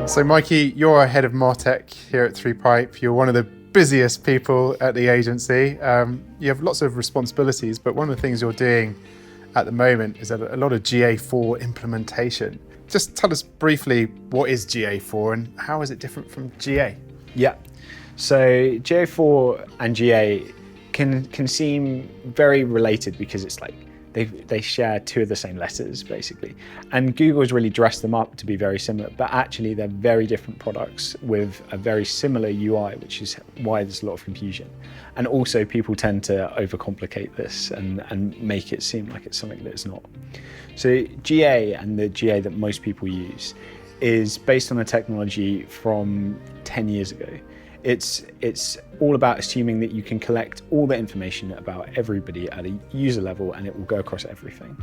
So Mikey, you're head of MarTech here at 3Pipe. You're one of the busiest people at the agency. You have lots of responsibilities, but one of the things you're doing at the moment is a lot of GA4 implementation. Just tell us briefly, what is GA4 and how is it different from GA? Yeah, so GA4 and GA can seem very related because it's like they share two of the same letters basically. And Google's really dressed them up to be very similar, but actually they're very different products with a very similar UI, which is why there's a lot of confusion. And also people tend to overcomplicate this and make it seem like it's something that it's not. So GA and the GA that most people use is based on a technology from 10 years ago. It's all about assuming that you can collect all the information about everybody at a user level and it will go across everything.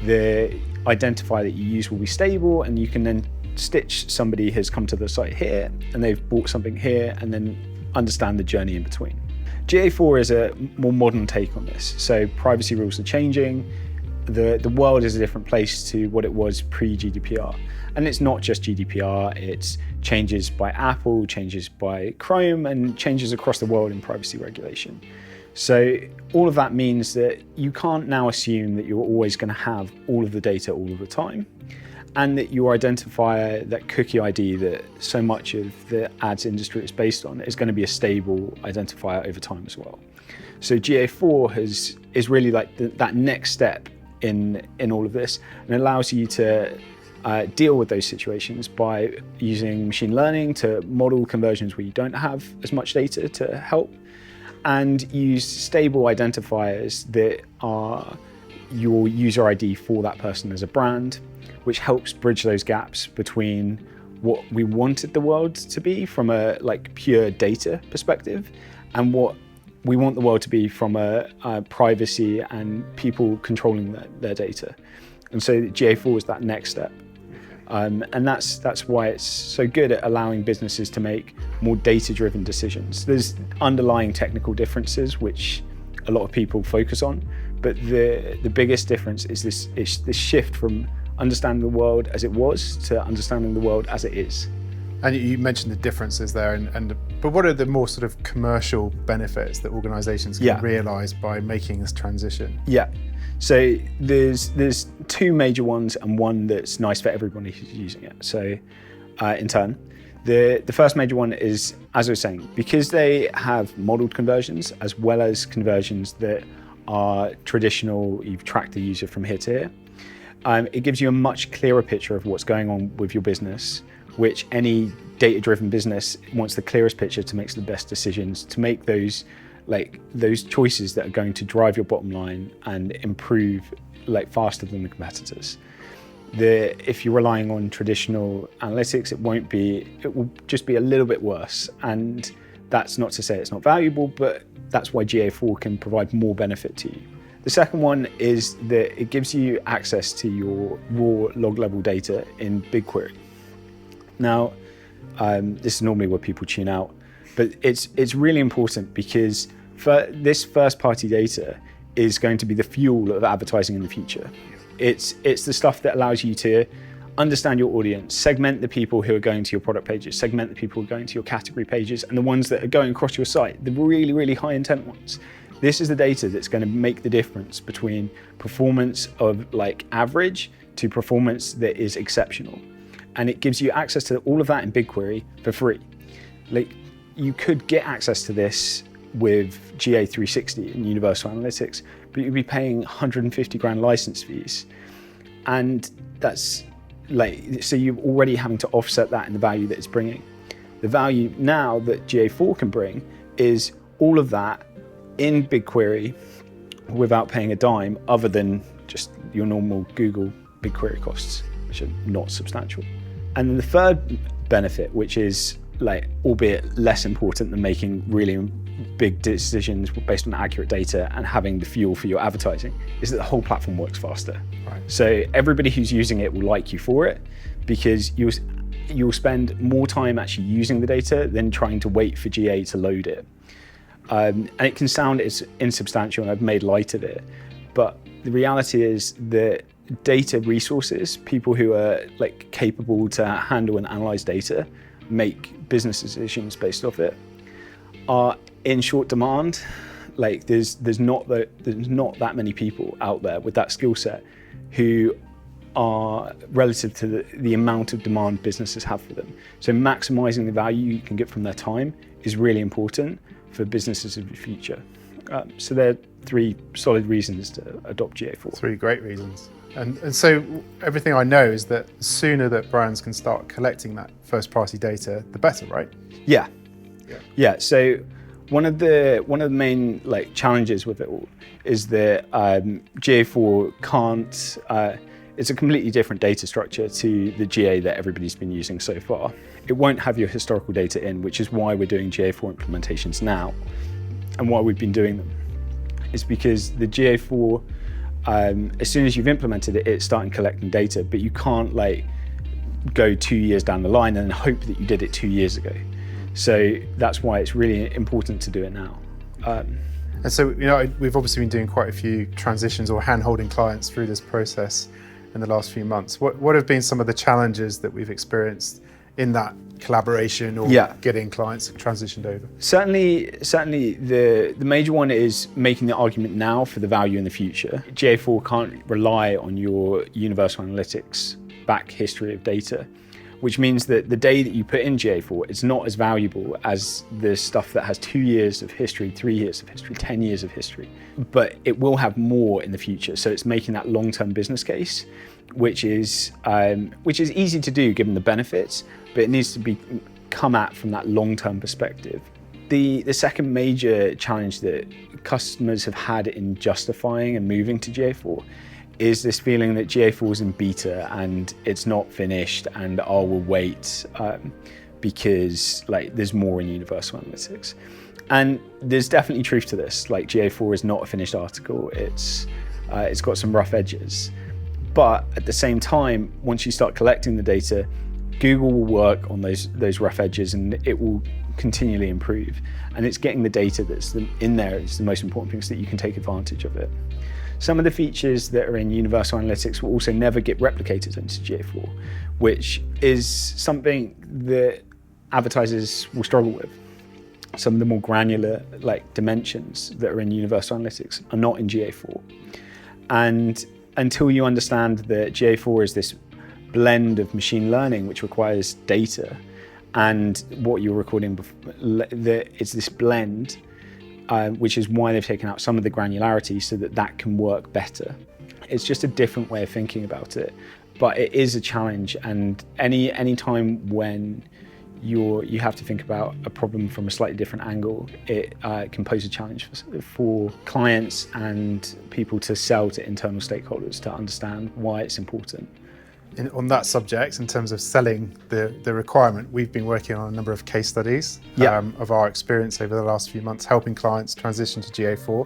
The identifier that you use will be stable and you can then stitch somebody has come to the site here and they've bought something here and then understand the journey in between. GA4 is a more modern take on this. So privacy rules are changing. The world is a different place to what it was pre-GDPR. And it's not just GDPR, it's changes by Apple, changes by Chrome, and changes across the world in privacy regulation. So all of that means that you can't now assume that you're always going to have all of the data all of the time, and that your identifier, that cookie ID that so much of the ads industry is based on, is going to be a stable identifier over time as well. So GA4 is really like that next step in all of this, and allows you to deal with those situations by using machine learning to model conversions where you don't have as much data to help, and use stable identifiers that are your user ID for that person as a brand, which helps bridge those gaps between what we wanted the world to be from a pure data perspective and what we want the world to be from a privacy and people controlling their data. And so GA4 is that next step. And that's why it's so good at allowing businesses to make more data-driven decisions. There's underlying technical differences, which a lot of people focus on, but the biggest difference is this shift from understanding the world as it was to understanding the world as it is. And you mentioned the differences there, but what are the more sort of commercial benefits that organizations can realize by making this transition? Yeah. So there's two major ones and one that's nice for everybody who's using it. So in turn, the first major one is, as I was saying, because they have modeled conversions as well as conversions that are traditional, you've tracked the user from here to here, it gives you a much clearer picture of what's going on with your business, which any data-driven business wants the clearest picture to make the best decisions, to make those choices that are going to drive your bottom line and improve faster than the competitors. If you're relying on traditional analytics, it will just be a little bit worse. And that's not to say it's not valuable, but that's why GA4 can provide more benefit to you. The second one is that it gives you access to your raw log level data in BigQuery. Now, this is normally where people tune out, but it's really important because this first-party data is going to be the fuel of advertising in the future. It's the stuff that allows you to understand your audience, segment the people who are going to your product pages, segment the people who are going to your category pages, and the ones that are going across your site, the really, really high intent ones. This is the data that's going to make the difference between performance of average to performance that is exceptional. And it gives you access to all of that in BigQuery for free. You could get access to this with GA360 and Universal Analytics, but you'd be paying 150 grand license fees. And that's so you're already having to offset that in the value that it's bringing. The value now that GA4 can bring is all of that in BigQuery without paying a dime other than just your normal Google BigQuery costs, which are not substantial. And then the third benefit, which is albeit less important than making really big decisions based on accurate data and having the fuel for your advertising, is that the whole platform works faster. Right. So everybody who's using it will like you for it because you'll spend more time actually using the data than trying to wait for GA to load it. And it can sound insubstantial, and I've made light of it, but the reality is that data resources, people who are like capable to handle and analyze data, make business decisions based off it, are in short demand. Like there's not that many people out there with that skill set who are relative to the amount of demand businesses have for them. So maximizing the value you can get from their time is really important for businesses of the future. So there are 3 solid reasons to adopt GA4. 3 great reasons. And so everything I know is that the sooner that brands can start collecting that first party data, the better, right? Yeah. So one of the main like challenges with it all is that GA4 can't. It's a completely different data structure to the GA that everybody's been using so far. It won't have your historical data in, which is why we're doing GA4 implementations now, and why we've been doing them. It's because the GA4, as soon as you've implemented it, it's starting collecting data, but you can't like go 2 years down the line and hope that you did it 2 years ago. So that's why it's really important to do it now. And so, we've obviously been doing quite a few transitions or hand-holding clients through this process in the last few months. What have been some of the challenges that we've experienced in that collaboration or getting clients transitioned over? Certainly the major one is making the argument now for the value in the future. GA4 can't rely on your universal analytics back history of data, which means that the data that you put in GA4 is not as valuable as the stuff that has 2 years of history, 3 years of history, 10 years of history. But it will have more in the future. So it's making that long-term business case, which is easy to do given the benefits, but it needs to be come at from that long-term perspective. The second major challenge that customers have had in justifying and moving to GA4 is this feeling that GA4 is in beta and it's not finished, and we'll wait because like there's more in universal analytics. And there's definitely truth to this. Like GA4 is not a finished article. It's got some rough edges. But at the same time, once you start collecting the data, Google will work on those rough edges and it will continually improve. And it's getting the data that's in there is the most important thing so that you can take advantage of it. Some of the features that are in Universal Analytics will also never get replicated into GA4, which is something that advertisers will struggle with. Some of the more granular like dimensions that are in Universal Analytics are not in GA4. And until you understand that GA4 is this blend of machine learning which requires data and what you're recording, it's this blend, which is why they've taken out some of the granularity so that can work better. It's just a different way of thinking about it, but it is a challenge. And any time when you have to think about a problem from a slightly different angle, it can pose a challenge for clients and people to sell to internal stakeholders to understand why it's important. On that subject, in terms of selling the requirement, we've been working on a number of case studies of our experience over the last few months, helping clients transition to GA4,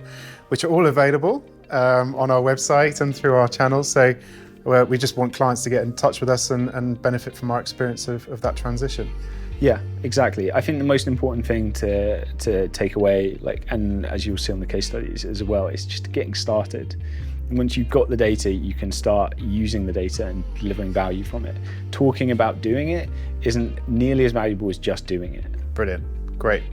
which are all available on our website and through our channels. So we just want clients to get in touch with us and benefit from our experience of that transition. Yeah, exactly. I think the most important thing to take away, and as you'll see on the case studies as well, is just getting started. And once you've got the data, you can start using the data and delivering value from it. Talking about doing it isn't nearly as valuable as just doing it. Brilliant. Great.